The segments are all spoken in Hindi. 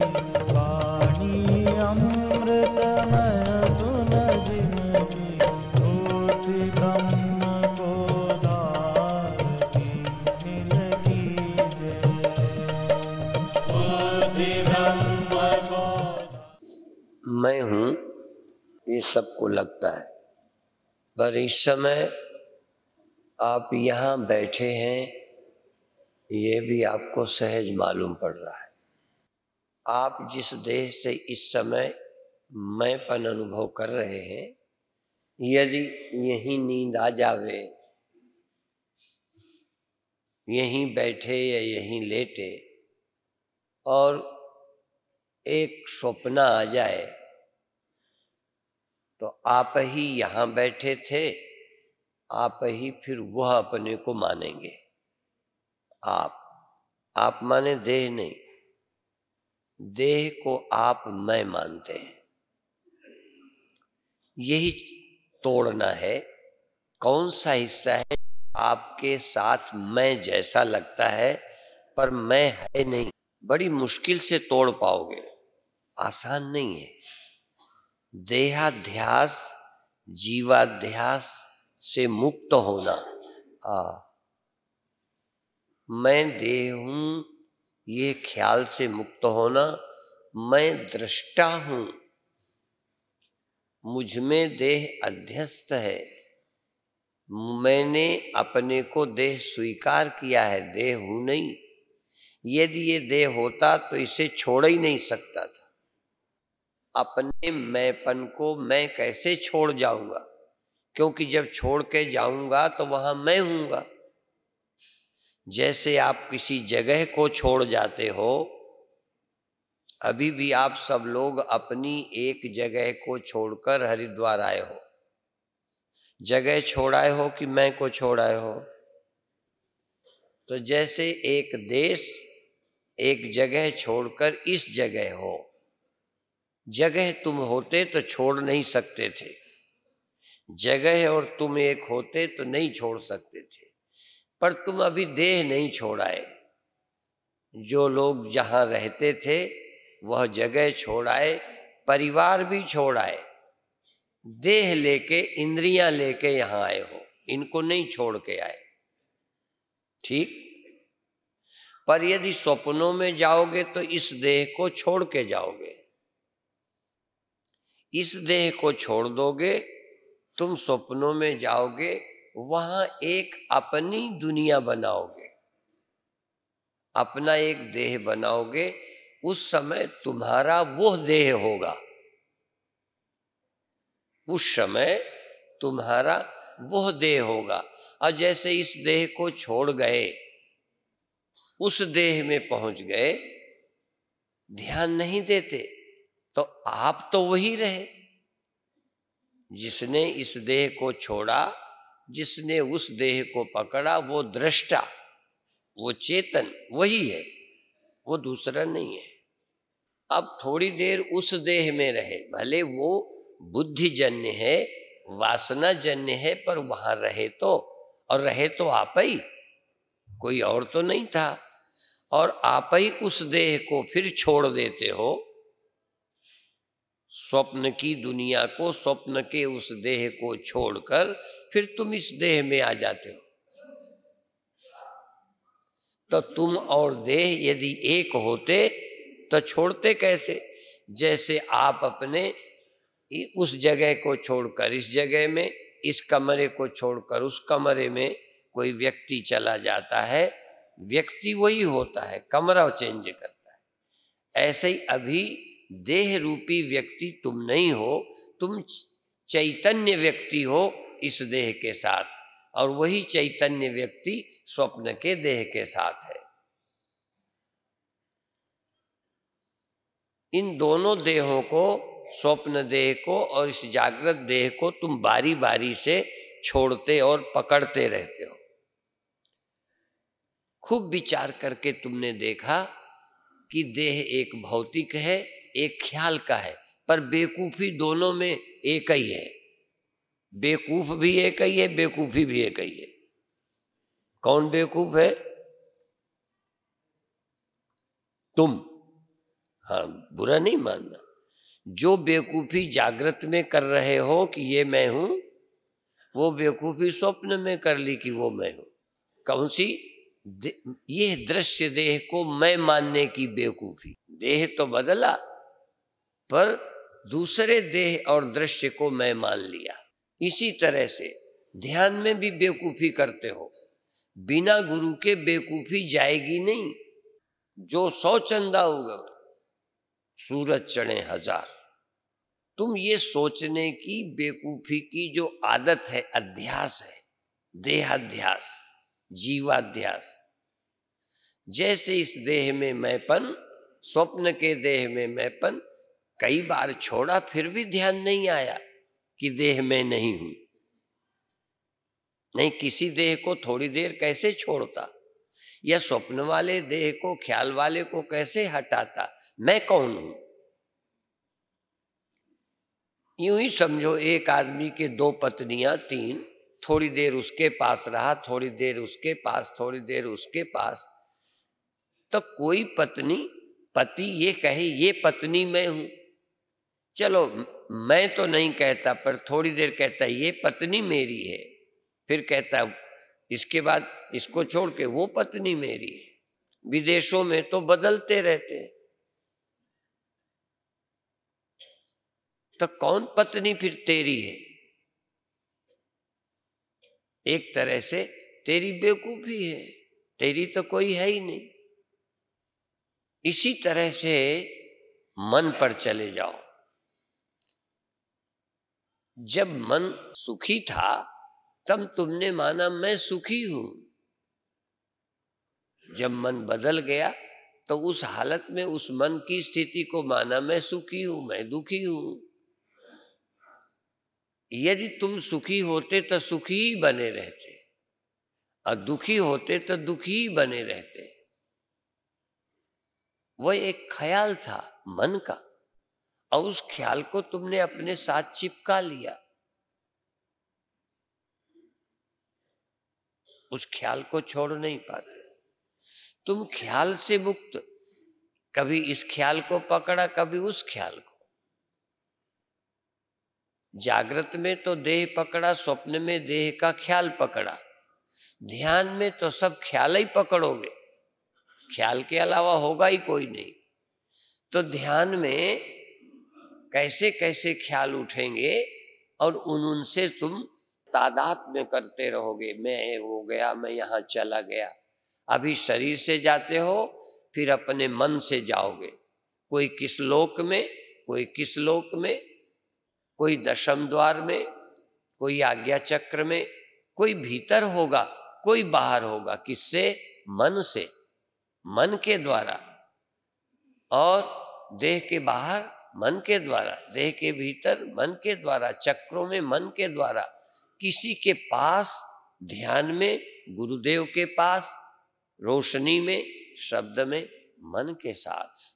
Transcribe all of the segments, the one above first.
वाणी अमृतमय सुन जिनकी होती ब्रह्म को धारती नील की जय। होती ब्रह्म को मैं हूँ ये सबको लगता है, पर इस समय आप यहाँ बैठे हैं ये भी आपको सहज मालूम पड़ रहा है। आप जिस देह से इस समय मैंपन अनुभव कर रहे हैं, यदि यहीं नींद आ जावे, यहीं बैठे या यहीं लेटे और एक स्वप्न आ जाए तो आप ही यहाँ बैठे थे, आप ही फिर वह अपने को मानेंगे। आप माने देह नहीं, देह को आप मैं मानते हैं। यही तोड़ना है। कौन सा हिस्सा है आपके साथ मैं जैसा लगता है पर मैं है नहीं। बड़ी मुश्किल से तोड़ पाओगे, आसान नहीं है। देहाध्यास जीवाध्यास से मुक्त होना, मैं देह हूं ये ख्याल से मुक्त होना, मैं दृष्टा हूं, मुझ में देह अध्यस्त है, मैंने अपने को देह स्वीकार किया है, देह हूं नहीं। यदि ये देह होता तो इसे छोड़ ही नहीं सकता था। अपने मैंपन को मैं कैसे छोड़ जाऊंगा, क्योंकि जब छोड़ के जाऊंगा तो वहां मैं हूंगा। जैसे आप किसी जगह को छोड़ जाते हो, अभी भी आप सब लोग अपनी एक जगह को छोड़कर हरिद्वार आए हो। जगह छोड़ाए हो कि मैं को छोड़ाए हो? तो जैसे एक देश एक जगह छोड़कर इस जगह हो, जगह तुम होते तो छोड़ नहीं सकते थे, जगह और तुम एक होते तो नहीं छोड़ सकते थे, पर तुम अभी देह नहीं छोड़ाए। जो लोग जहां रहते थे वह जगह छोड़ाए, परिवार भी छोड़ाए, देह लेके इंद्रियां लेके यहां आए हो, इनको नहीं छोड़ के आए। ठीक। पर यदि स्वप्नों में जाओगे तो इस देह को छोड़ के जाओगे। इस देह को छोड़ दोगे, तुम स्वप्नों में जाओगे, वहां एक अपनी दुनिया बनाओगे, अपना एक देह बनाओगे। उस समय तुम्हारा वो देह होगा, उस समय तुम्हारा वह देह होगा। और जैसे इस देह को छोड़ गए, उस देह में पहुंच गए, ध्यान नहीं देते तो आप तो वही रहे। जिसने इस देह को छोड़ा, जिसने उस देह को पकड़ा, वो दृष्टा, वो चेतन वही है, वो दूसरा नहीं है। अब थोड़ी देर उस देह में रहे, भले वो बुद्धिजन्य है, वासनाजन्य है, पर वहां रहे तो, और रहे तो आप ही, कोई और तो नहीं था। और आप ही उस देह को फिर छोड़ देते हो, स्वप्न की दुनिया को, स्वप्न के उस देह को छोड़कर फिर तुम इस देह में आ जाते हो। तो तुम और देह यदि एक होते तो छोड़ते कैसे? जैसे आप अपने उस जगह को छोड़कर इस जगह में, इस कमरे को छोड़कर उस कमरे में कोई व्यक्ति चला जाता है, व्यक्ति वही होता है, कमरा चेंज करता है। ऐसे ही अभी देह रूपी व्यक्ति तुम नहीं हो, तुम चैतन्य व्यक्ति हो इस देह के साथ, और वही चैतन्य व्यक्ति स्वप्न के देह के साथ है। इन दोनों देहों को, स्वप्न देह को और इस जागृत देह को, तुम बारी बारी से छोड़ते और पकड़ते रहते हो। खूब विचार करके तुमने देखा कि देह एक भौतिक है, एक ख्याल का है, पर बेवकूफी दोनों में एक ही है। बेवकूफ भी एक ही है, बेवकूफी भी एक ही है। कौन बेवकूफ है? तुम। हाँ, बुरा नहीं मानना। जो बेवकूफी जागृत में कर रहे हो कि ये मैं हूं, वो बेवकूफी स्वप्न में कर ली कि वो मैं हूं। कौन सी? ये दृश्य देह को मैं मानने की बेवकूफी। देह तो बदला, पर दूसरे देह और दृश्य को मैं मान लिया। इसी तरह से ध्यान में भी बेवकूफी करते हो। बिना गुरु के बेवकूफी जाएगी नहीं। जो 100 चंदा होगा, सूरज चढ़े 1000। तुम ये सोचने की बेवकूफी की जो आदत है, अध्यास है, देहाध्यास, जीवाध्यास। जैसे इस देह में मैंपन, स्वप्न के देह में मैंपन कई बार छोड़ा, फिर भी ध्यान नहीं आया कि देह में नहीं हूं। नहीं, किसी देह को थोड़ी देर कैसे छोड़ता, या स्वप्न वाले देह को, ख्याल वाले को कैसे हटाता? मैं कौन हूं? यूं ही समझो, एक आदमी के 2 पत्नियां 3, थोड़ी देर उसके पास रहा, थोड़ी देर उसके पास, थोड़ी देर उसके पास। तो कोई पति ये कहे ये पत्नी मैं हूं, चलो मैं तो नहीं कहता, पर थोड़ी देर कहता ये पत्नी मेरी है, फिर कहता इसके बाद इसको छोड़ के वो पत्नी मेरी है। विदेशों में तो बदलते रहते हैं। तो कौन पत्नी फिर तेरी है? एक तरह से तेरी बेवकूफी है, तेरी तो कोई है ही नहीं। इसी तरह से मन पर चले जाओ। जब मन सुखी था तब तुमने माना मैं सुखी हूं। जब मन बदल गया तो उस हालत में उस मन की स्थिति को माना मैं सुखी हूं, मैं दुखी हूं। यदि तुम सुखी होते तो सुखी ही बने रहते, और दुखी होते तो दुखी ही बने रहते। वह एक ख्याल था मन का, और उस ख्याल को तुमने अपने साथ चिपका लिया। उस ख्याल को छोड़ नहीं पाते। तुम ख्याल से मुक्त, कभी इस ख्याल को पकड़ा, कभी उस ख्याल को। जागृत में तो देह पकड़ा, स्वप्न में देह का ख्याल पकड़ा, ध्यान में तो सब ख्याल ही पकड़ोगे, ख्याल के अलावा होगा ही कोई नहीं। तो ध्यान में कैसे कैसे ख्याल उठेंगे, और उनसे तुम तादाद में करते रहोगे। मैं हो गया, मैं यहाँ चला गया। अभी शरीर से जाते हो, फिर अपने मन से जाओगे। कोई किस लोक में, कोई किस लोक में, कोई दशम द्वार में, कोई आज्ञा चक्र में, कोई भीतर होगा, कोई बाहर होगा। किससे? मन से, मन के द्वारा। और देह के बाहर मन के द्वारा, देह के भीतर मन के द्वारा, चक्रों में मन के द्वारा। किसी के पास ध्यान में, गुरुदेव के पास रोशनी में, शब्द में, मन के साथ।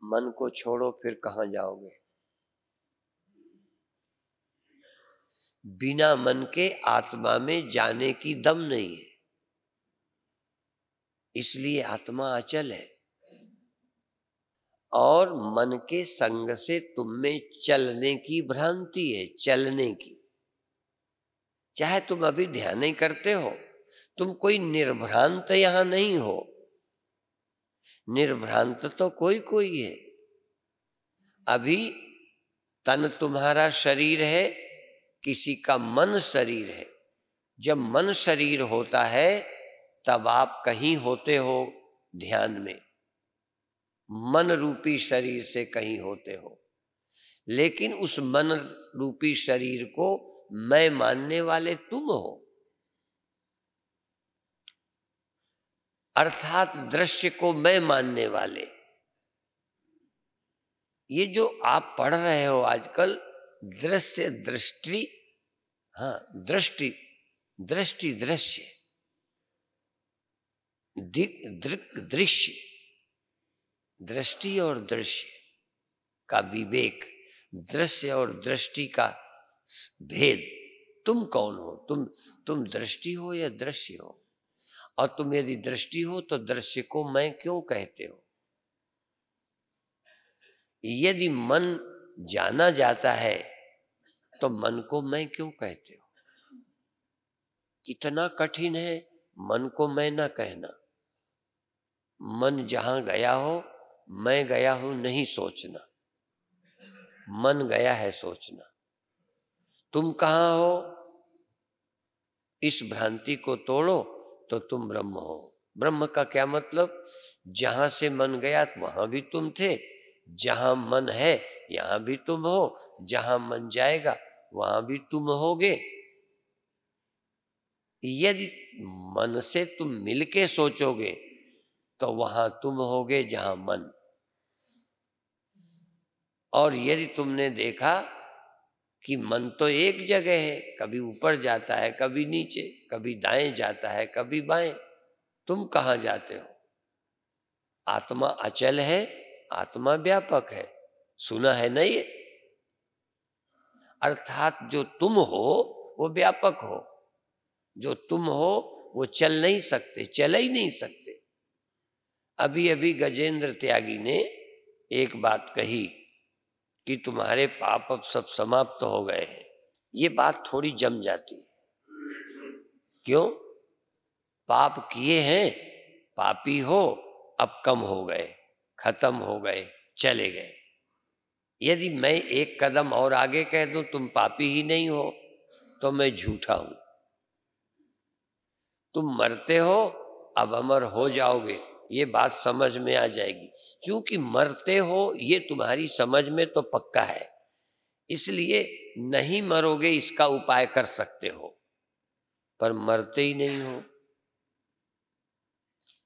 मन को छोड़ो, फिर कहां जाओगे? बिना मन के आत्मा में जाने की दम नहीं है। इसलिए आत्मा अचल है, और मन के संग से तुम में चलने की भ्रांति है, चलने की। चाहे तुम अभी ध्यान नहीं करते हो, तुम कोई निर्भ्रांत यहां नहीं हो। निर्भ्रांत तो कोई कोई है। अभी तन तुम्हारा शरीर है, किसी का मन शरीर है। जब मन शरीर होता है तब आप कहीं होते हो ध्यान में, मन रूपी शरीर से कहीं होते हो। लेकिन उस मन रूपी शरीर को मैं मानने वाले तुम हो। अर्थात दृश्य को मैं मानने वाले। ये जो आप पढ़ रहे हो आजकल, दृश्य दृष्टि, हाँ दृष्टि, दृष्टि दृश्य, दृश्य, दृष्टि और दृश्य का विवेक, दृश्य और दृष्टि का भेद। तुम कौन हो? तुम दृष्टि हो या दृश्य हो? और तुम यदि दृष्टि हो तो दृश्य को मैं क्यों कहते हो? यदि मन जाना जाता है तो मन को मैं क्यों कहते हो? इतना कठिन है मन को मैं ना कहना। मन जहां गया हो, मैं गया हूं नहीं सोचना, मन गया है सोचना। तुम कहाँ हो, इस भ्रांति को तोड़ो तो तुम ब्रह्म हो। ब्रह्म का क्या मतलब? जहां से मन गया वहां भी तुम थे, जहां मन है यहां भी तुम हो, जहां मन जाएगा वहां भी तुम होगे। यदि मन से तुम मिलके सोचोगे तो वहां तुम होगे जहां मन। और यदि तुमने देखा कि मन तो एक जगह है, कभी ऊपर जाता है, कभी नीचे, कभी दाएं जाता है, कभी बाएं, तुम कहाँ जाते हो? आत्मा अचल है, आत्मा व्यापक है, सुना है ना ये? अर्थात जो तुम हो वो व्यापक हो, जो तुम हो वो चल नहीं सकते, चल ही नहीं सकते। अभी अभी गजेंद्र त्यागी ने एक बात कही कि तुम्हारे पाप अब सब समाप्त हो गए हैं। ये बात थोड़ी जम जाती है। क्यों? पाप किए हैं, पापी हो, अब कम हो गए, खत्म हो गए, चले गए। यदि मैं एक कदम और आगे कह दूं तुम पापी ही नहीं हो तो मैं झूठा हूं। तुम मरते हो, अब अमर हो जाओगे, ये बात समझ में आ जाएगी। क्योंकि मरते हो ये तुम्हारी समझ में तो पक्का है, इसलिए नहीं मरोगे इसका उपाय कर सकते हो, पर मरते ही नहीं हो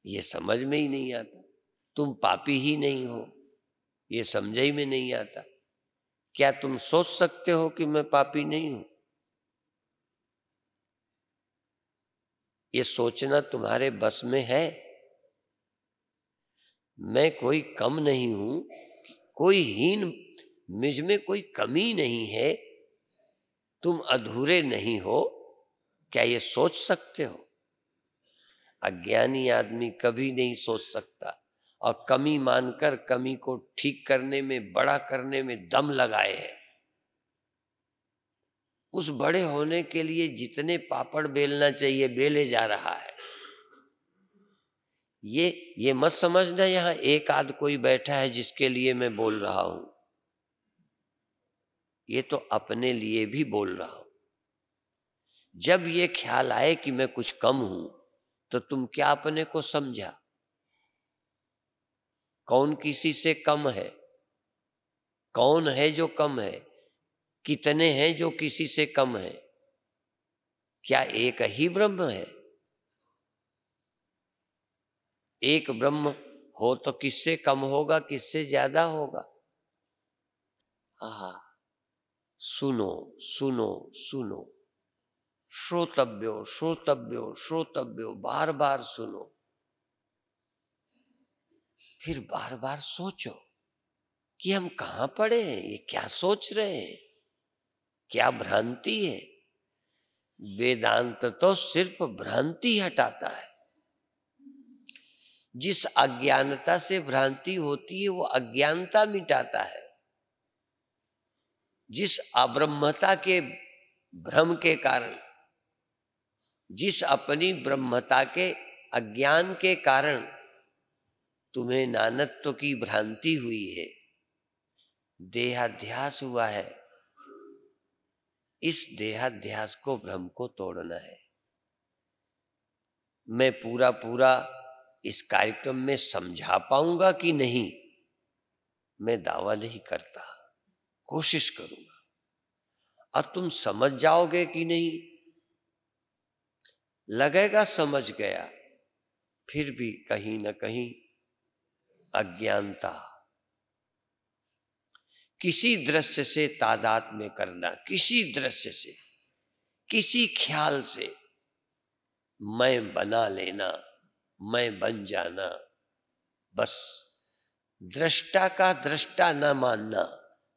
ये समझ में ही नहीं आता। तुम पापी ही नहीं हो ये समझ ही में नहीं आता। क्या तुम सोच सकते हो कि मैं पापी नहीं हूं? ये सोचना तुम्हारे बस में है? मैं कोई कम नहीं हूं, कोई हीन, मुझ में कोई कमी नहीं है, तुम अधूरे नहीं हो, क्या ये सोच सकते हो? अज्ञानी आदमी कभी नहीं सोच सकता और कमी मानकर कमी को ठीक करने में, बड़ा करने में दम लगाए हैं। उस बड़े होने के लिए जितने पापड़ बेलना चाहिए बेले जा रहा है। ये मत समझना यहां एक आध कोई बैठा है जिसके लिए मैं बोल रहा हूं, ये तो अपने लिए भी बोल रहा हूं। जब ये ख्याल आए कि मैं कुछ कम हूं तो तुम क्या अपने को समझा? कौन किसी से कम है? कौन है जो कम है? कितने हैं जो किसी से कम है? क्या एक ही ब्रह्म है? एक ब्रह्म हो तो किससे कम होगा, किससे ज्यादा होगा? आहा, सुनो सुनो सुनो, श्रोतव्यो श्रोतव्यो श्रोतव्यो, बार बार सुनो, फिर बार बार सोचो कि हम कहां पड़े हैं, ये क्या सोच रहे हैं, क्या भ्रांति है। वेदांत तो सिर्फ भ्रांति हटाता है। जिस अज्ञानता से भ्रांति होती है वो अज्ञानता मिटाता है। जिस अब्रह्मता के भ्रम के कारण, जिस अपनी ब्रह्मता के अज्ञान के कारण तुम्हें नानत्व की भ्रांति हुई है, देहाध्यास हुआ है, इस देहाध्यास को, भ्रम को तोड़ना है। मैं पूरा पूरा इस कार्यक्रम में समझा पाऊंगा कि नहीं, मैं दावा नहीं करता, कोशिश करूंगा। और तुम समझ जाओगे कि नहीं, लगेगा समझ गया, फिर भी कहीं ना कहीं अज्ञानता, किसी दृश्य से तादात्म्य करना, किसी दृश्य से, किसी ख्याल से मैं बना लेना, मैं बन जाना, बस दृष्टा का दृष्टा न मानना,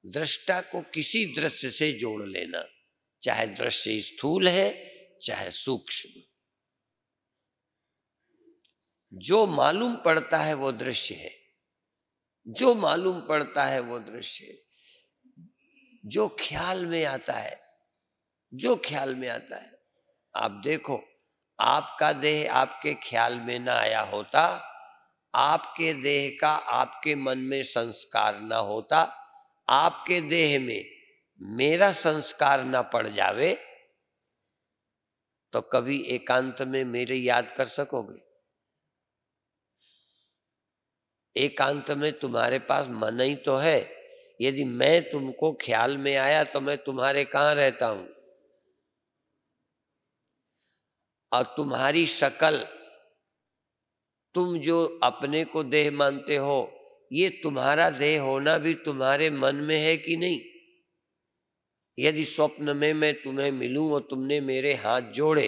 दृष्टा को किसी दृश्य से जोड़ लेना, चाहे दृश्य स्थूल है चाहे सूक्ष्म, जो मालूम पड़ता है वो दृश्य है। जो मालूम पड़ता है वो दृश्य, जो ख्याल में आता है, जो ख्याल में आता है। आप देखो, आपका देह आपके ख्याल में ना आया होता, आपके देह का आपके मन में संस्कार ना होता, आपके देह में मेरा संस्कार ना पड़ जावे, तो कभी एकांत में मेरे याद कर सकोगे? एकांत में तुम्हारे पास मन ही तो है। यदि मैं तुमको ख्याल में आया तो मैं तुम्हारे कहाँ रहता हूं? और तुम्हारी शक्ल, तुम जो अपने को देह मानते हो, ये तुम्हारा देह होना भी तुम्हारे मन में है कि नहीं? यदि स्वप्न में मैं तुम्हें मिलूं और तुमने मेरे हाथ जोड़े,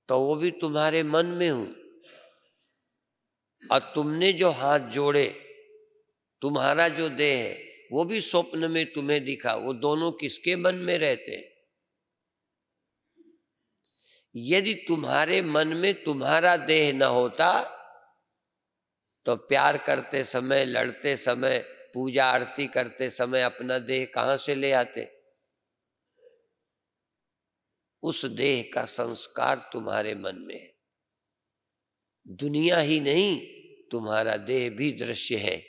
तो वो भी तुम्हारे मन में हूं। और तुमने जो हाथ जोड़े, तुम्हारा जो देह है, वो भी स्वप्न में तुम्हें दिखा। वो दोनों किसके मन में रहते हैं? यदि तुम्हारे मन में तुम्हारा देह न होता, तो प्यार करते समय, लड़ते समय, पूजा आरती करते समय अपना देह कहां से ले आते? उस देह का संस्कार तुम्हारे मन में है। दुनिया ही नहीं, तुम्हारा देह भी दृश्य है।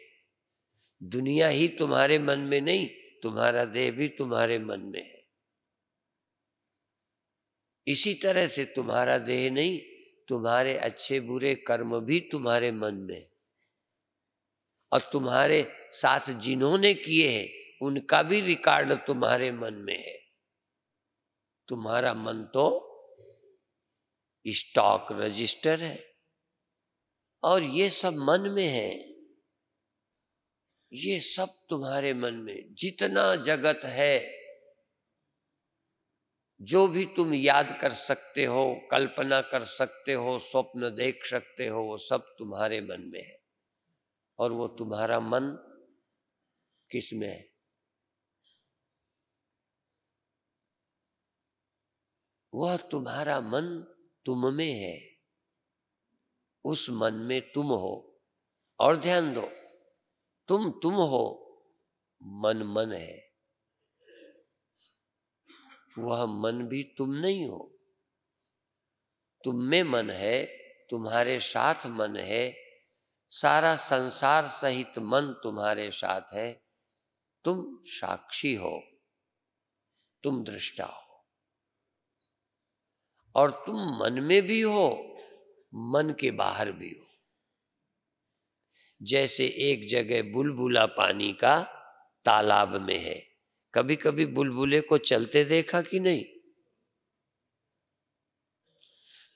दुनिया ही तुम्हारे मन में नहीं, तुम्हारा देह भी तुम्हारे मन में है। इसी तरह से तुम्हारा देह नहीं, तुम्हारे अच्छे बुरे कर्म भी तुम्हारे मन में है। और तुम्हारे साथ जिन्होंने किए हैं, उनका भी रिकॉर्ड तुम्हारे मन में है। तुम्हारा मन तो स्टॉक रजिस्टर है, और ये सब मन में है। ये सब तुम्हारे मन में, जितना जगत है, जो भी तुम याद कर सकते हो, कल्पना कर सकते हो, स्वप्न देख सकते हो, वो सब तुम्हारे मन में है। और वो तुम्हारा मन किस में है? वह तुम्हारा मन तुम में है। उस मन में तुम हो। और ध्यान दो, तुम हो, मन मन है। वह मन भी तुम नहीं हो। तुम में मन है, तुम्हारे साथ मन है, सारा संसार सहित मन तुम्हारे साथ है। तुम साक्षी हो, तुम दृष्टा हो। और तुम मन में भी हो, मन के बाहर भी हो। जैसे एक जगह बुलबुला पानी का तालाब में है। कभी कभी बुलबुले को चलते देखा कि नहीं?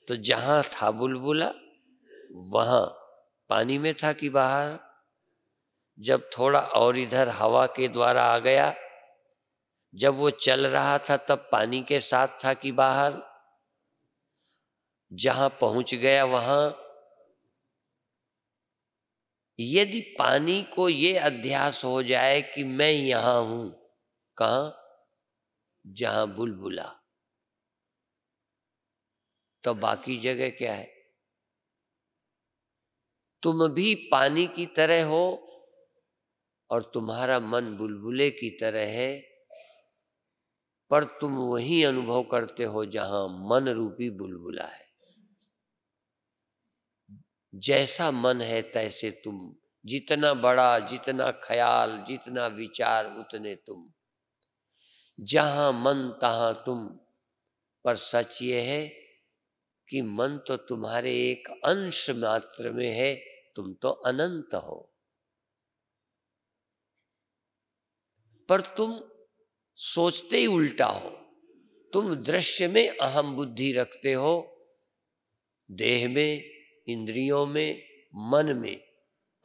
तो जहां था बुलबुला, वहां पानी में था कि बाहर? जब थोड़ा और इधर हवा के द्वारा आ गया, जब वो चल रहा था, तब पानी के साथ था कि बाहर? जहां पहुंच गया वहां। यदि पानी को ये अध्यास हो जाए कि मैं यहां हूं, कहां? जहां बुलबुला, तो बाकी जगह क्या है? तुम भी पानी की तरह हो, और तुम्हारा मन बुलबुले की तरह है, पर तुम वही अनुभव करते हो जहां मन रूपी बुलबुला है। जैसा मन है तैसे तुम। जितना बड़ा, जितना ख्याल, जितना विचार, उतने तुम। जहां मन तहां तुम। पर सच ये है कि मन तो तुम्हारे एक अंश मात्र में है, तुम तो अनंत हो। पर तुम सोचते ही उल्टा हो। तुम दृश्य में अहम बुद्धि रखते हो, देह में, इंद्रियों में, मन में।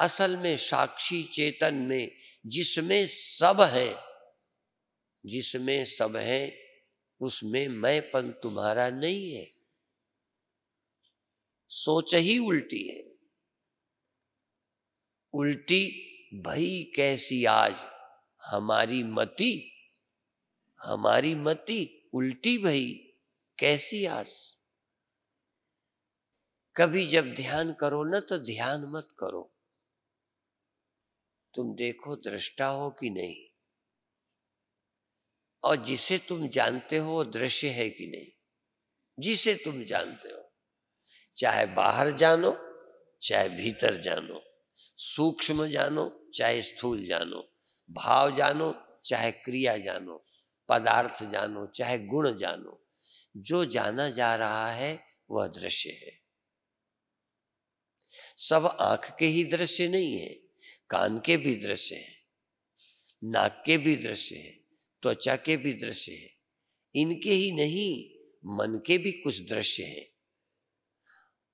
असल में साक्षी चेतन में, जिसमें सब है, जिसमें सब है, उसमें मैंपन तुम्हारा नहीं है। सोच ही उल्टी है। उल्टी भई कैसी आज हमारी मति, हमारी मति उल्टी भई कैसी आज। कभी जब ध्यान करो ना, तो ध्यान मत करो, तुम देखो दृष्टा हो कि नहीं, और जिसे तुम जानते हो वो दृश्य है कि नहीं। जिसे तुम जानते हो, चाहे बाहर जानो चाहे भीतर जानो, सूक्ष्म जानो चाहे स्थूल जानो, भाव जानो चाहे क्रिया जानो, पदार्थ जानो चाहे गुण जानो, जो जाना जा रहा है वह दृश्य है। सब आंख के ही दृश्य नहीं है, कान के भी दृश्य है, नाक के भी दृश्य है, त्वचा के भी दृश्य है। इनके ही नहीं, मन के भी कुछ दृश्य हैं।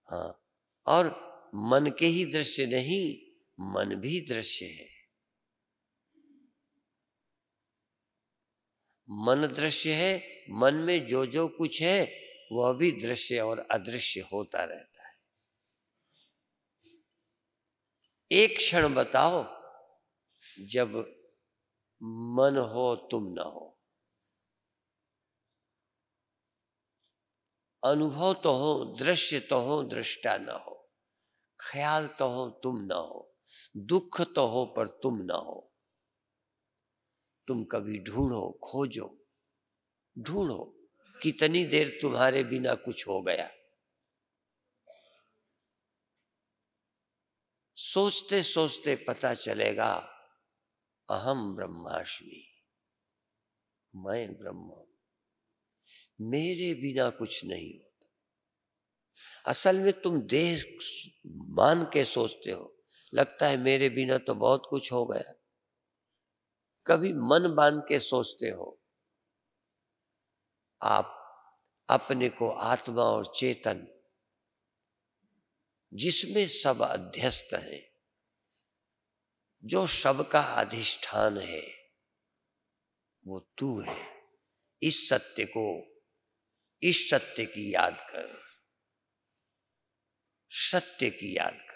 हाँ, और मन के ही दृश्य नहीं, मन भी दृश्य है। मन दृश्य है, मन में जो जो कुछ है वह भी दृश्य और अदृश्य होता रहता है। एक क्षण बताओ जब मन हो तुम ना हो, अनुभव तो हो, दृश्य तो हो, दृष्टा ना हो, ख्याल तो हो तुम ना हो, दुख तो हो पर तुम ना हो। तुम कभी ढूंढो, खोजो, ढूंढो, कितनी देर तुम्हारे बिना कुछ हो गया। सोचते सोचते पता चलेगा अहम ब्रह्मास्मि, मैं ब्रह्म हूं, मेरे बिना कुछ नहीं होता। असल में तुम देह मान के सोचते हो, लगता है मेरे बिना तो बहुत कुछ हो गया। कभी मन बांध के सोचते हो, आप अपने को आत्मा और चेतन, जिसमें सब अध्यस्त है, जो सबका अधिष्ठान है, वो तू है। इस सत्य को, इस सत्य की याद कर, सत्य की याद कर,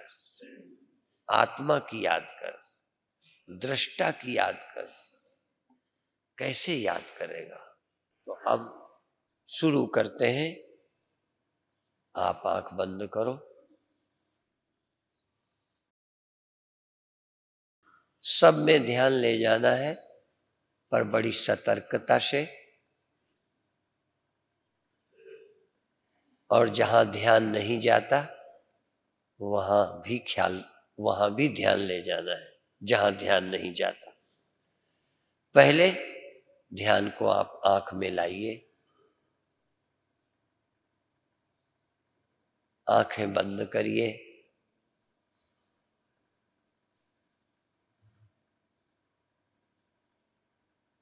आत्मा की याद कर, दृष्टा की याद कर। कैसे याद करेगा? तो अब शुरू करते हैं। आप आंख बंद करो। सब में ध्यान ले जाना है, पर बड़ी सतर्कता से, और जहां ध्यान नहीं जाता वहां भी ध्यान ले जाना है, जहां ध्यान नहीं जाता। पहले ध्यान को आप आंख में लाइए, आंखें बंद करिए।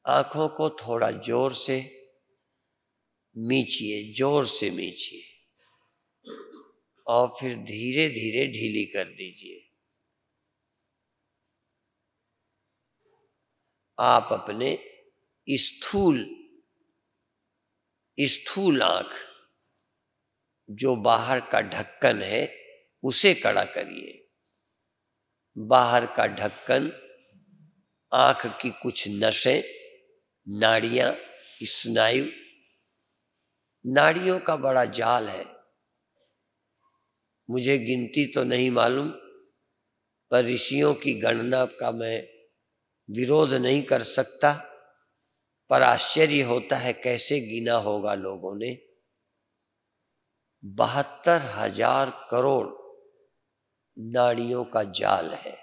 आंखों को थोड़ा जोर से मीचिए, जोर से मीचिए, और फिर धीरे धीरे ढीली कर दीजिए। आप अपने स्थूल आंख, जो बाहर का ढक्कन है, उसे कड़ा करिए। बाहर का ढक्कन आंख की कुछ नसें, नाड़ियां, स्नायु, नाड़ियों का बड़ा जाल है। मुझे गिनती तो नहीं मालूम, पर ऋषियों की गणना का मैं विरोध नहीं कर सकता, पर आश्चर्य होता है कैसे गिना होगा लोगों ने। 72,000 करोड़ नाड़ियों का जाल है।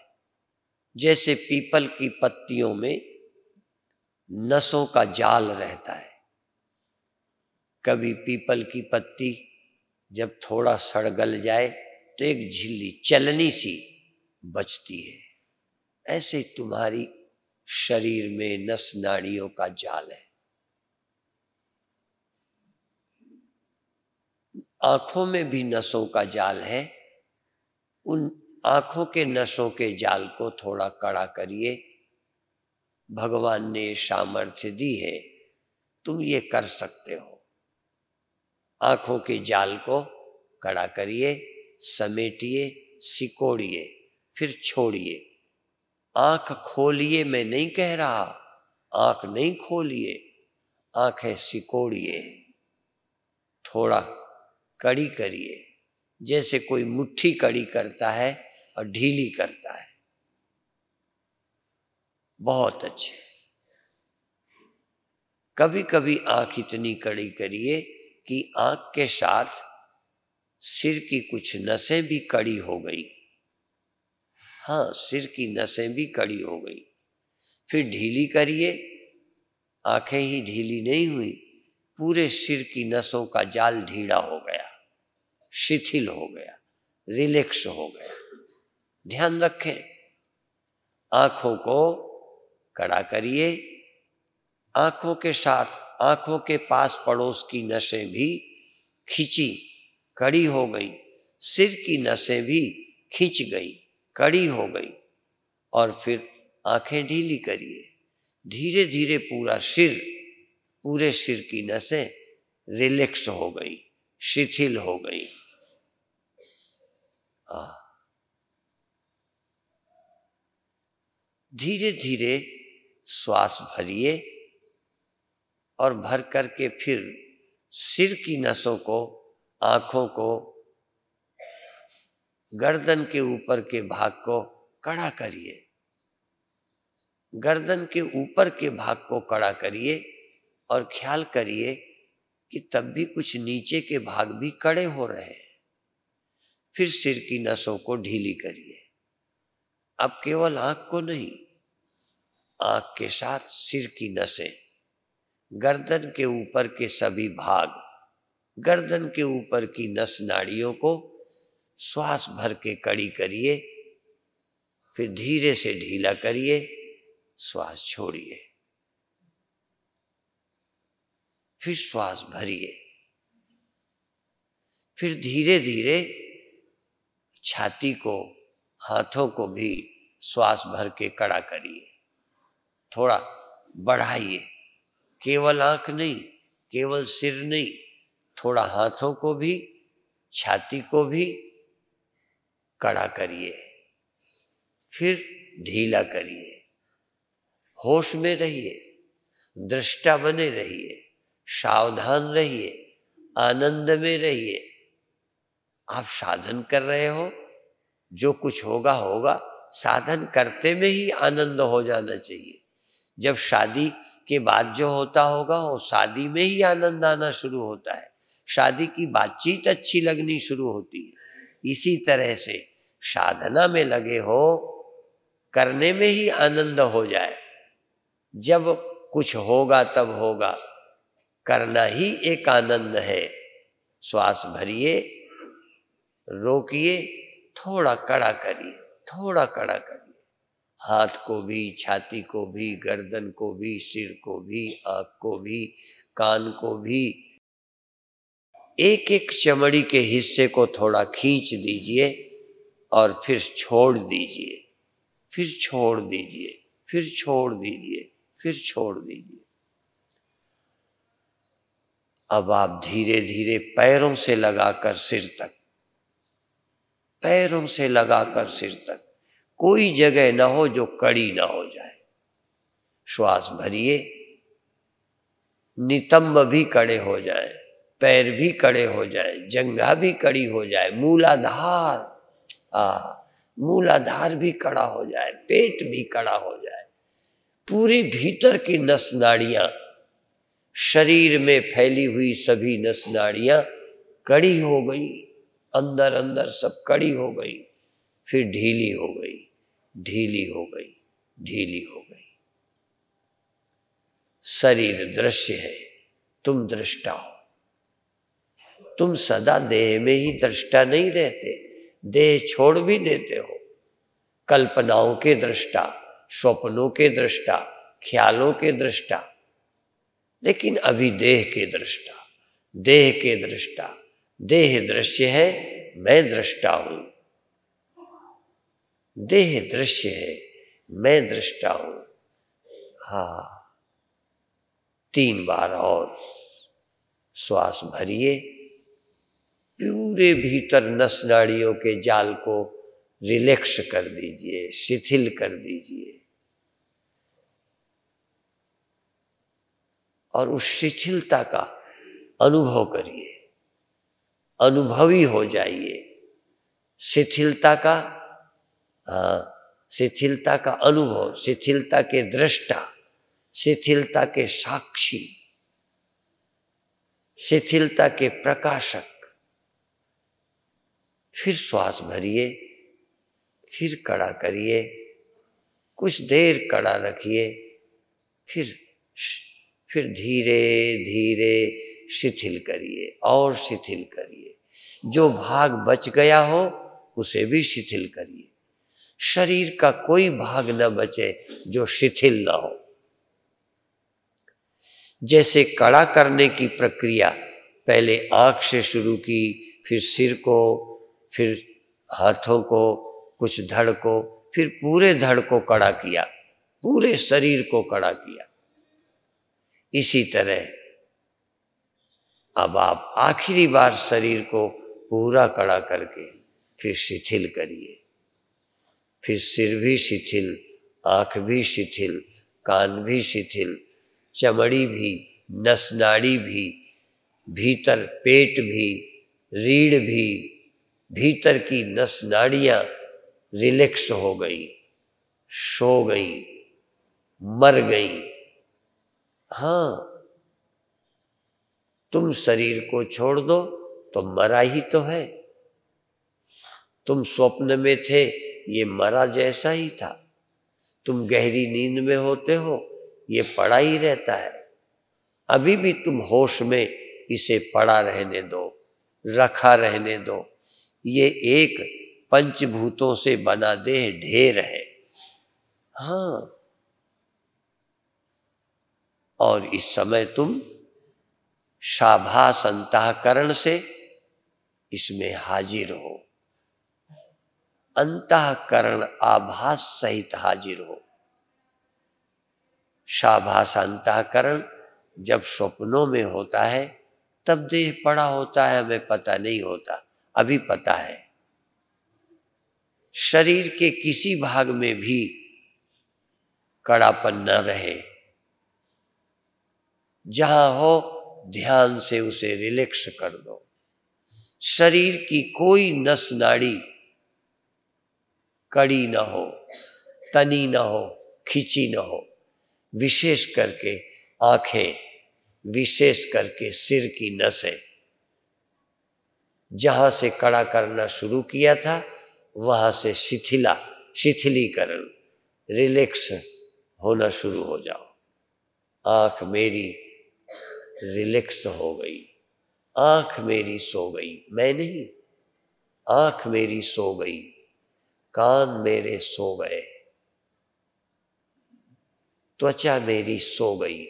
जैसे पीपल की पत्तियों में नसों का जाल रहता है। कभी पीपल की पत्ती जब थोड़ा सड़गल जाए तो एक झिल्ली, चलनी सी बचती है। ऐसे तुम्हारी शरीर में नस नाड़ियों का जाल है। आंखों में भी नसों का जाल है। उन आंखों के नसों के जाल को थोड़ा कड़ा करिए। भगवान ने सामर्थ्य दी है, तुम ये कर सकते हो। आंखों के जाल को कड़ा करिए, समेटिए, सिकोड़िए, फिर छोड़िए। आंख खोलिए मैं नहीं कह रहा, आंख नहीं खोलिए, आंखें सिकोड़िए, थोड़ा कड़ी करिए, जैसे कोई मुट्ठी कड़ी करता है और ढीली करता है। बहुत अच्छे। कभी कभी आंख इतनी कड़ी करिए कि आंख के साथ सिर की कुछ नसें भी कड़ी हो गई। हाँ, सिर की नसें भी कड़ी हो गई। फिर ढीली करिए, आंखें ही ढीली नहीं हुई, पूरे सिर की नसों का जाल ढीला हो गया, शिथिल हो गया, रिलैक्स हो गया। ध्यान रखें, आंखों को कड़ा करिए, आंखों के साथ आंखों के पास पड़ोस की नसें भी खींची, कड़ी हो गई, सिर की नसें भी खींच गई, कड़ी हो गई। और फिर आंखें ढीली करिए, धीरे धीरे पूरे सिर की नसें रिलैक्स हो गई, शिथिल हो गई। धीरे धीरे श्वास भरिए और भर करके फिर सिर की नसों को, आंखों को, गर्दन के ऊपर के भाग को कड़ा करिए। गर्दन के ऊपर के भाग को कड़ा करिए और ख्याल करिए कि तब भी कुछ नीचे के भाग भी कड़े हो रहे हैं। फिर सिर की नसों को ढीली करिए। अब केवल आंख को नहीं, आंख के साथ सिर की नसें, गर्दन के ऊपर के सभी भाग, गर्दन के ऊपर की नस नाड़ियों को श्वास भर के कड़ी करिए। फिर धीरे से ढीला करिए, श्वास छोड़िए, फिर श्वास भरिए। फिर धीरे धीरे छाती को, हाथों को भी श्वास भर के कड़ा करिए, थोड़ा बढ़ाइए। केवल आंख नहीं, केवल सिर नहीं, थोड़ा हाथों को भी, छाती को भी कड़ा करिए। फिर ढीला करिए, होश में रहिए, दृष्टा बने रहिए, सावधान रहिए, आनंद में रहिए। आप साधन कर रहे हो, जो कुछ होगा होगा, साधन करते में ही आनंद हो जाना चाहिए। जब शादी के बाद जो होता होगा, वो शादी में ही आनंद आना शुरू होता है, शादी की बातचीत अच्छी लगनी शुरू होती है। इसी तरह से साधना में लगे हो, करने में ही आनंद हो जाए। जब कुछ होगा तब होगा, करना ही एक आनंद है। श्वास भरिए, रोकिए, थोड़ा कड़ा करिए, थोड़ा कड़ा करिए। हाथ को भी, छाती को भी, गर्दन को भी, सिर को भी, आंख को भी, कान को भी, एक एक चमड़ी के हिस्से को थोड़ा खींच दीजिए और फिर छोड़ दीजिए, फिर छोड़ दीजिए, फिर छोड़ दीजिए, फिर छोड़ दीजिए। अब आप धीरे धीरे पैरों से लगाकर सिर तक, पैरों से लगाकर सिर तक, कोई जगह ना हो जो कड़ी ना हो जाए। श्वास भरिए, नितंब भी कड़े हो जाए, पैर भी कड़े हो जाए, जंघा भी कड़ी हो जाए, मूलाधार, मूलाधार भी कड़ा हो जाए, पेट भी कड़ा हो जाए, पूरी भीतर की नस नाड़ियां, शरीर में फैली हुई सभी नस नाड़ियां कड़ी हो गई, अंदर अंदर सब कड़ी हो गई। फिर ढीली हो गई, ढीली हो गई, ढीली हो गई। शरीर दृश्य है, तुम दृष्टा हो। तुम सदा देह में ही दृष्टा नहीं रहते, देह छोड़ भी देते हो। कल्पनाओं के दृष्टा, स्वप्नों के दृष्टा, ख्यालों के दृष्टा, लेकिन अभी देह के दृष्टा, देह के दृष्टा। देह दृश्य है, मैं दृष्टा हूं। देह दृश्य है, मैं दृष्टा हूं। हाँ, 3 बार और श्वास भरिए, पूरे भीतर नस नाड़ियों के जाल को रिलैक्स कर दीजिए, शिथिल कर दीजिए और उस शिथिलता का अनुभव करिए, अनुभवी हो जाइए शिथिलता का। हाँ, शिथिलता का अनुभव, शिथिलता के दृष्टा, शिथिलता के साक्षी, शिथिलता के प्रकाशक। फिर श्वास भरिए, फिर कड़ा करिए, कुछ देर कड़ा रखिए, फिर धीरे धीरे शिथिल करिए और शिथिल करिए। जो भाग बच गया हो उसे भी शिथिल करिए। शरीर का कोई भाग न बचे जो शिथिल न हो। जैसे कड़ा करने की प्रक्रिया पहले आंख से शुरू की, फिर सिर को, फिर हाथों को, कुछ धड़ को, फिर पूरे धड़ को कड़ा किया, पूरे शरीर को कड़ा किया। इसी तरह अब आप आखिरी बार शरीर को पूरा कड़ा करके फिर शिथिल करिए। फिर सिर भी शिथिल, आंख भी शिथिल, कान भी शिथिल, चमड़ी भी, नस नाड़ी भी, भीतर पेट भी, रीढ़ भी, भीतर की नस नाड़ियां रिलैक्स हो गई, सो गई, मर गई। हाँ, तुम शरीर को छोड़ दो तो मरा ही तो है। तुम स्वप्न में थे, ये मरा जैसा ही था। तुम गहरी नींद में होते हो, ये पड़ा ही रहता है। अभी भी तुम होश में इसे पड़ा रहने दो, रखा रहने दो। ये एक पंचभूतों से बना देह ढेर है। हाँ, और इस समय तुम शाभास अंतःकरण से इसमें हाजिर हो, अंतःकरण आभास सहित हाजिर हो। शाभास अंतःकरण जब स्वप्नों में होता है तब देह पड़ा होता है, हमें पता नहीं होता। अभी पता है। शरीर के किसी भाग में भी कड़ापन न रहे, जहां हो ध्यान से उसे रिलैक्स कर दो। शरीर की कोई नस नाड़ी कड़ी न हो, तनी न हो, खिंची न हो। विशेष करके आंखें, विशेष करके सिर की नसें, जहां से कड़ा करना शुरू किया था वहां से शिथिलीकरण, रिलैक्स होना शुरू हो जाओ। आंख मेरी रिलैक्स हो गई, आंख मेरी सो गई, मैं नहीं। आंख मेरी सो गई, कान मेरे सो गए, त्वचा मेरी सो गई,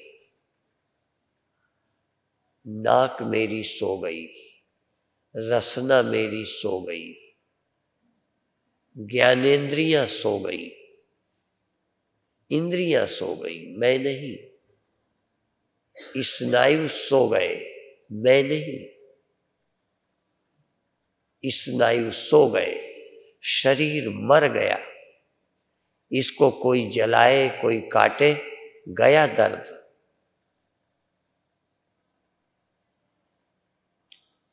नाक मेरी सो गई, रसना मेरी सो गई, ज्ञानेंद्रियां सो गई, इंद्रियां सो गई, मैं नहीं। स्नायु सो गए, मैं नहीं। स्नायु सो गए, शरीर मर गया। इसको कोई जलाए, कोई काटे, गया दर्द।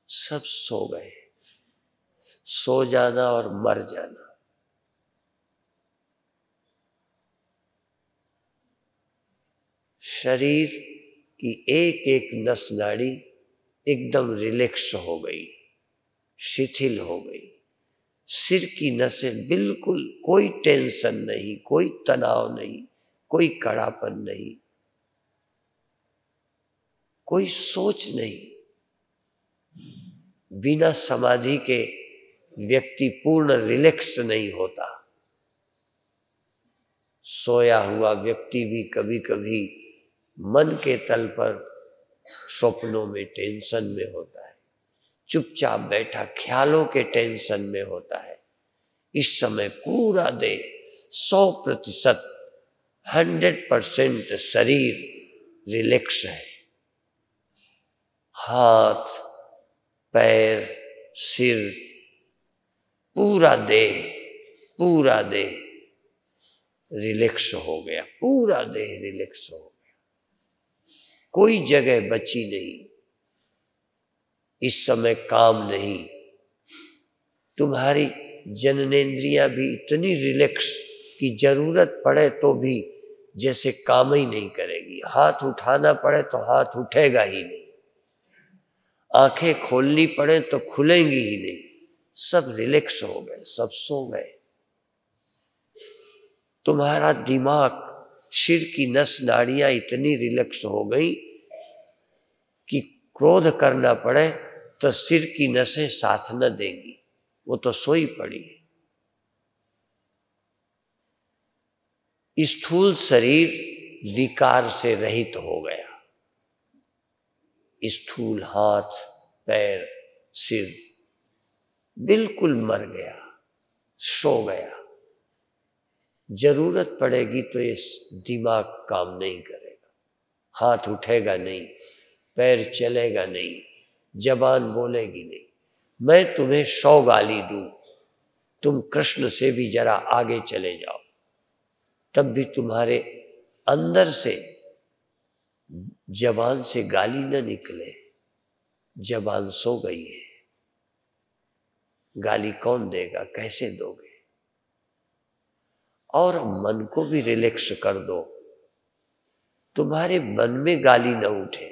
सब सो गए। सो जाना और मर जाना। शरीर की एक एक नस नाड़ी एकदम रिलैक्स हो गई, शिथिल हो गई। सिर की नसें बिल्कुल कोई टेंशन नहीं, कोई तनाव नहीं, कोई कड़ापन नहीं, कोई सोच नहीं। बिना समाधि के व्यक्ति पूर्ण रिलैक्स नहीं होता। सोया हुआ व्यक्ति भी कभी कभी मन के तल पर स्वप्नों में टेंशन में होता है, चुपचाप बैठा ख्यालों के टेंशन में होता है। इस समय पूरा देह 100%, 100% शरीर रिलैक्स है। हाथ, पैर, सिर, पूरा देह रिलैक्स हो गया, पूरा देह रिलैक्स हो गया। कोई जगह बची नहीं। इस समय काम नहीं। तुम्हारी जननेंद्रियां भी इतनी रिलैक्स, कि जरूरत पड़े तो भी जैसे काम ही नहीं करेगी। हाथ उठाना पड़े तो हाथ उठेगा ही नहीं, आंखें खोलनी पड़े तो खुलेंगी ही नहीं। सब रिलैक्स हो गए, सब सो गए। तुम्हारा दिमाग, सिर की नस नाड़ियां इतनी रिलैक्स हो गई कि क्रोध करना पड़े तो सिर की नसें साथ न देंगी, वो तो सोई पड़ी है। स्थूल शरीर विकार से रहित हो गया। स्थूल हाथ, पैर, सिर बिल्कुल मर गया, सो गया। जरूरत पड़ेगी तो ये दिमाग काम नहीं करेगा, हाथ उठेगा नहीं, पैर चलेगा नहीं, जबान बोलेगी नहीं। मैं तुम्हें 100 गाली दूं, तुम कृष्ण से भी जरा आगे चले जाओ, तब भी तुम्हारे अंदर से जबान से गाली न निकले। जबान सो गई है, गाली कौन देगा, कैसे दोगे? और मन को भी रिलैक्स कर दो, तुम्हारे मन में गाली न उठे,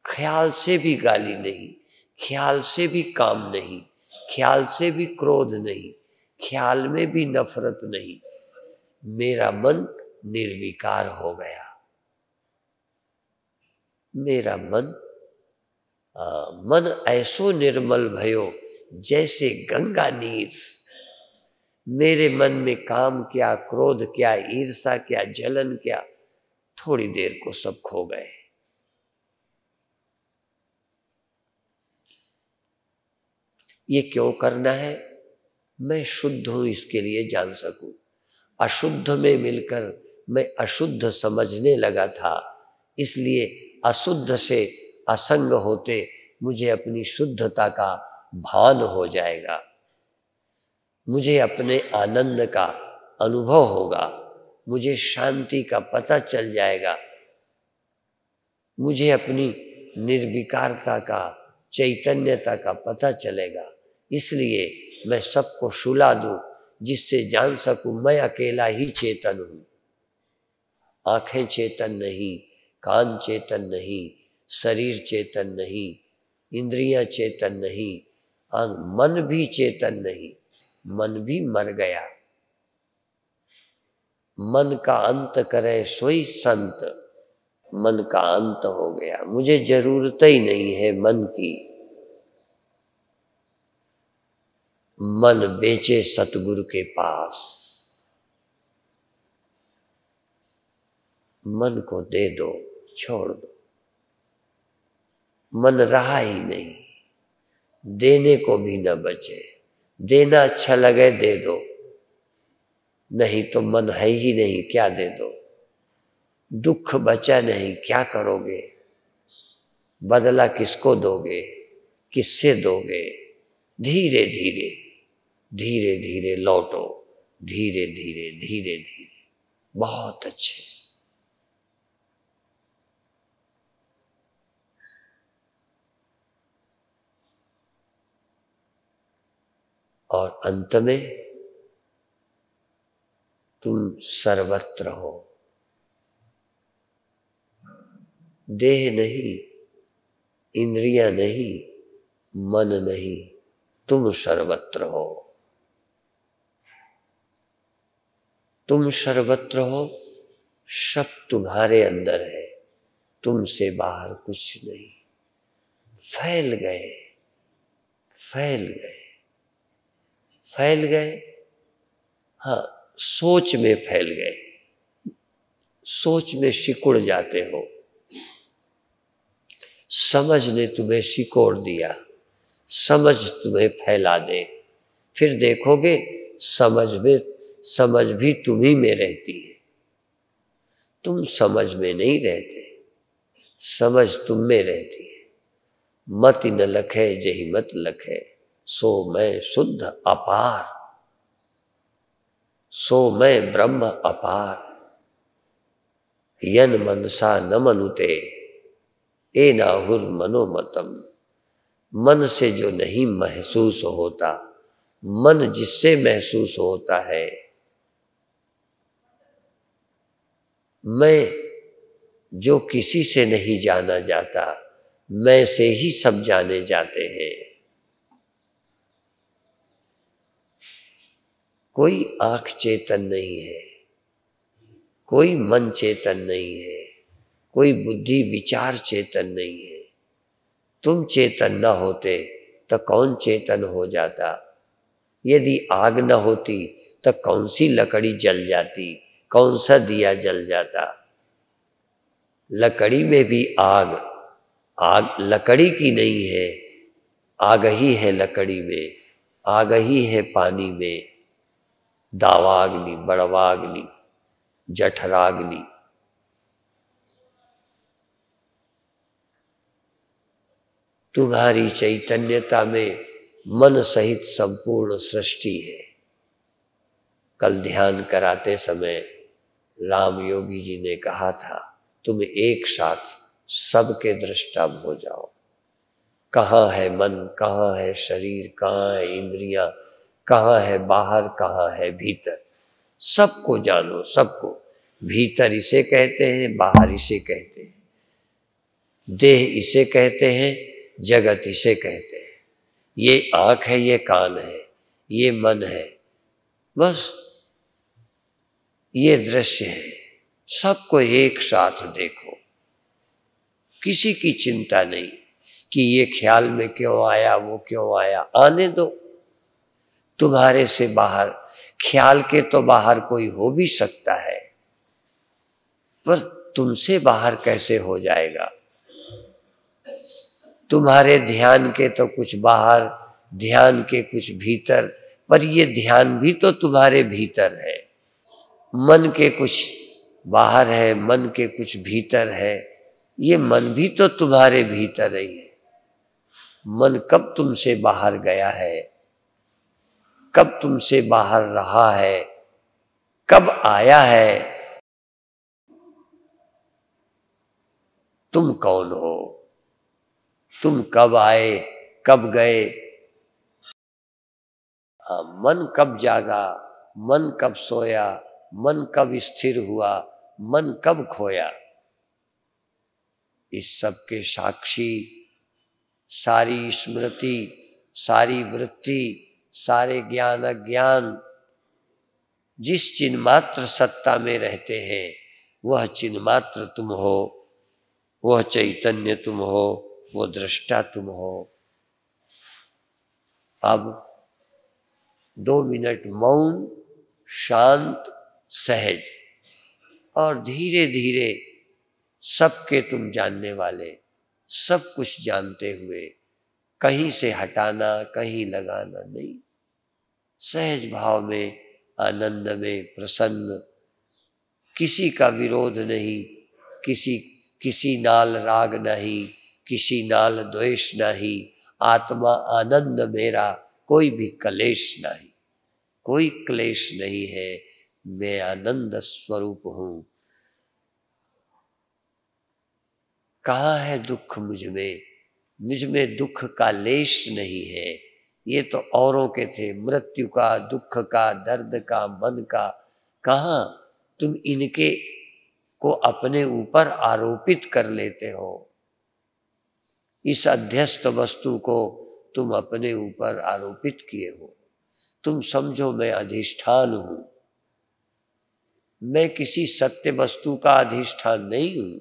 ख्याल से भी गाली नहीं, ख्याल से भी काम नहीं, ख्याल से भी क्रोध नहीं, ख्याल में भी नफरत नहीं। मेरा मन निर्विकार हो गया। मेरा मन ऐसो निर्मल भयो जैसे गंगा नीर। मेरे मन में काम क्या, क्रोध क्या, ईर्षा क्या, जलन क्या, थोड़ी देर को सब खो गए। ये क्यों करना है? मैं शुद्ध हूं इसके लिए जान सकूं। अशुद्ध में मिलकर मैं अशुद्ध समझने लगा था, इसलिए अशुद्ध से असंग होते मुझे अपनी शुद्धता का भान हो जाएगा, मुझे अपने आनंद का अनुभव होगा, मुझे शांति का पता चल जाएगा, मुझे अपनी निर्विकारता का, चैतन्यता का पता चलेगा। इसलिए मैं सबको सुला दूं, जिससे जान सकूं मैं अकेला ही चेतन हूं। आंखें चेतन नहीं, कान चेतन नहीं, शरीर चेतन नहीं, इंद्रियां चेतन नहीं, और मन भी चेतन नहीं, मन भी मर गया। मन का अंत करे सोई संत, मन का अंत हो गया, मुझे जरूरत ही नहीं है मन की। मन बेचे सतगुरु के पास, मन को दे दो, छोड़ दो। मन रहा ही नहीं, देने को भी न बचे। देना अच्छा लगे दे दो, नहीं तो मन है ही नहीं, क्या दे दो। दुख बचा नहीं, क्या करोगे? बदला किसको दोगे, किससे दोगे? धीरे धीरे धीरे धीरे लौटो, धीरे धीरे धीरे धीरे। बहुत अच्छे। और अंत में तुम सर्वत्र हो, देह नहीं, इंद्रियां नहीं, मन नहीं, तुम सर्वत्र हो। तुम सर्वत्र हो, सब तुम्हारे अंदर है, तुमसे बाहर कुछ नहीं। फैल गए, फैल गए, फैल गए। हाँ, सोच में फैल गए, सोच में सिकुड़ जाते हो। समझ ने तुम्हें सिकोड़ दिया, समझ तुम्हें फैला दे। फिर देखोगे समझ भी तुम्ही में रहती है। तुम समझ में नहीं रहते, समझ तुम में रहती है। मति न लखे जही मत लखे, सो मैं शुद्ध अपार, सो मैं ब्रह्म अपार। यन मनसा न मनुते, ए नाहुर मनोमतम। मन से जो नहीं महसूस होता, मन जिससे महसूस होता है, मैं जो किसी से नहीं जाना जाता, मैं से ही सब जाने जाते हैं। कोई आँख चेतन नहीं है, कोई मन चेतन नहीं है, कोई बुद्धि विचार चेतन नहीं है। तुम चेतन न होते तो कौन चेतन हो जाता? यदि आग न होती तो कौन सी लकड़ी जल जाती, कौन सा दिया जल जाता? लकड़ी में भी आग, आग लकड़ी की नहीं है, आग ही है लकड़ी में, आग ही है पानी में। दावाग्नि, बड़वाग्नि, जठराग्नि। तुम्हारी चैतन्यता में मन सहित संपूर्ण सृष्टि है। कल ध्यान कराते समय राम योगी जी ने कहा था, तुम एक साथ सबके दृष्टा हो जाओ। कहाँ है मन, कहाँ है शरीर, कहाँ है इंद्रियां, कहाँ है बाहर, कहाँ है भीतर, सबको जानो। सबको, भीतर इसे कहते हैं, बाहर इसे कहते हैं, देह इसे कहते हैं, जगत इसे कहते हैं। ये आँख है, ये कान है, ये मन है, बस ये दृश्य है। सबको एक साथ देखो, किसी की चिंता नहीं कि ये ख्याल में क्यों आया, वो क्यों आया। आने दो। तुम्हारे से बाहर, ख्याल के तो बाहर कोई हो भी सकता है, पर तुमसे बाहर कैसे हो जाएगा? तुम्हारे ध्यान के तो कुछ बाहर, ध्यान के कुछ भीतर, पर ये ध्यान भी तो तुम्हारे भीतर है। मन के कुछ बाहर है, मन के कुछ भीतर है, ये मन भी तो तुम्हारे भीतर ही है। मन कब तुमसे बाहर गया है, कब तुमसे बाहर रहा है, कब आया है? तुम कौन हो? तुम कब आए, कब गए? मन कब जागा, मन कब सोया, मन कब स्थिर हुआ, मन कब खोया? इस सब के साक्षी सारी स्मृति, सारी वृत्ति, सारे ज्ञान अज्ञान जिस चिन्मात्र सत्ता में रहते हैं, वह चिन्मात्र तुम हो, वह चैतन्य तुम हो, वो दृष्टा तुम हो। अब 2 मिनट मौन, शांत, सहज, और धीरे धीरे सबके तुम जानने वाले, सब कुछ जानते हुए, कहीं से हटाना, कहीं लगाना नहीं, सहज भाव में, आनंद में, प्रसन्न, किसी का विरोध नहीं, किसी नाल राग नहीं, किसी नाल द्वेष नहीं। आत्मा आनंद मेरा, कोई भी क्लेश नहीं, कोई क्लेश नहीं है। मैं आनंद स्वरूप हूं। कहाँ है दुख मुझ में दुख का लेश नहीं है। ये तो औरों के थे, मृत्यु का, दुख का, दर्द का, मन का। कहाँ तुम इनके को अपने ऊपर आरोपित कर लेते हो। इस अध्यस्त वस्तु को तुम अपने ऊपर आरोपित किए हो। तुम समझो मैं अधिष्ठान हूं, मैं किसी सत्य वस्तु का अधिष्ठान नहीं हूं।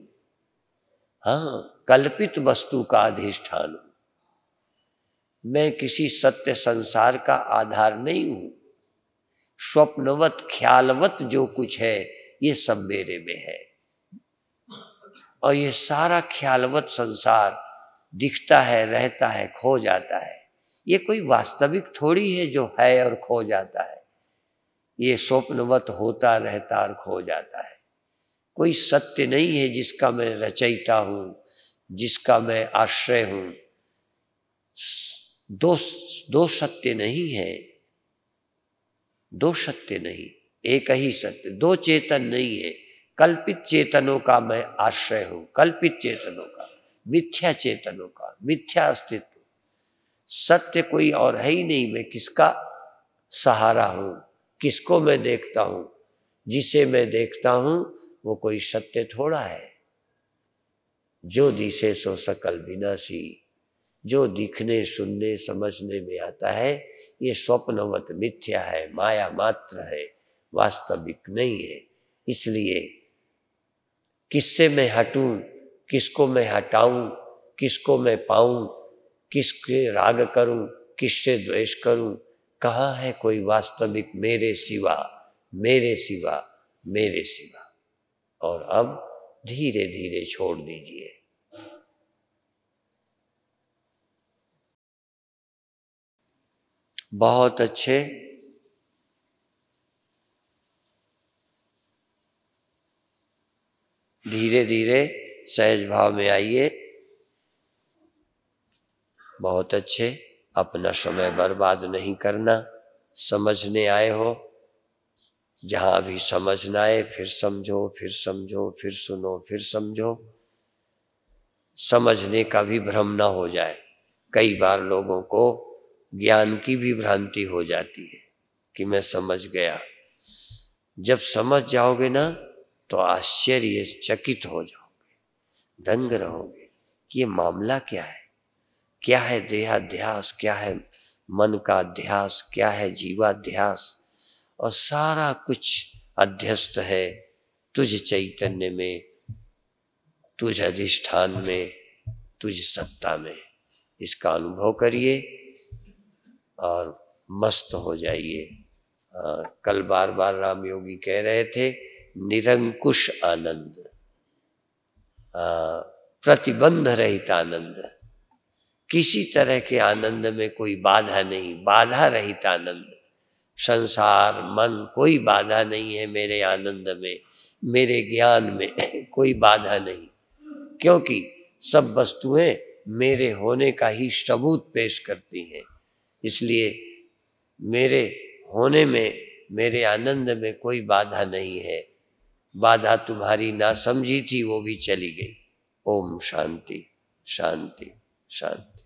हाँ, कल्पित वस्तु का अधिष्ठान हूं। मैं किसी सत्य संसार का आधार नहीं हूं। स्वप्नवत, ख्यालवत जो कुछ है, ये सब मेरे में है। और ये सारा ख्यालवत संसार दिखता है, रहता है, खो जाता है। ये कोई वास्तविक थोड़ी है जो है और खो जाता है। ये स्वप्नवत होता, रहता और खो जाता है। कोई सत्य नहीं है जिसका मैं रचयिता हूं, जिसका मैं आश्रय हूं। दो सत्य नहीं है, दो सत्य नहीं, एक ही सत्य। दो चेतन नहीं है। कल्पित चेतनों का मैं आश्रय हूं, कल्पित चेतनों का, मिथ्या चेतनों का, मिथ्या अस्तित्व। सत्य कोई और है ही नहीं। मैं किसका सहारा हूं, किसको मैं देखता हूं? जिसे मैं देखता हूं वो कोई सत्य थोड़ा है। जो दिसे सो सकल विनाशी, जो दिखने सुनने समझने में आता है ये स्वप्नवत मिथ्या है, माया मात्र है, वास्तविक नहीं है। इसलिए किससे मैं हटूं, किसको मैं हटाऊं, किसको मैं पाऊं, किसके राग करूं, किससे द्वेष करूं, कहाँ है कोई वास्तविक मेरे सिवा, मेरे सिवा, मेरे सिवा। और अब धीरे धीरे छोड़ दीजिए। बहुत अच्छे। धीरे धीरे सहज भाव में आइए। बहुत अच्छे। अपना समय बर्बाद नहीं करना। समझने आए हो, जहां भी समझना आए फिर समझो, फिर समझो, फिर सुनो, फिर समझो। समझने का भी भ्रम ना हो जाए। कई बार लोगों को ज्ञान की भी भ्रांति हो जाती है कि मैं समझ गया। जब समझ जाओगे ना तो आश्चर्यचकित हो जाओगे, दंग रहोगे कि ये मामला क्या है देहाध्यास, क्या है मन का अध्यास, क्या है जीवाध्यास, और सारा कुछ अध्यस्त है तुझ चैतन्य में, तुझ अधिष्ठान में, तुझ सत्ता में। इसका अनुभव करिए और मस्त हो जाइए। कल बार बार राम योगी कह रहे थे निरंकुश आनंद, प्रतिबंध रहित आनंद। किसी तरह के आनंद में कोई बाधा नहीं, बाधा रहित आनंद। संसार मन कोई बाधा नहीं है मेरे आनंद में, मेरे ज्ञान में कोई बाधा नहीं, क्योंकि सब वस्तुएं मेरे होने का ही सबूत पेश करती हैं। इसलिए मेरे होने में, मेरे आनंद में कोई बाधा नहीं है। बाधा तुम्हारी ना समझी थी, वो भी चली गई। ओम शांति शांति शांति।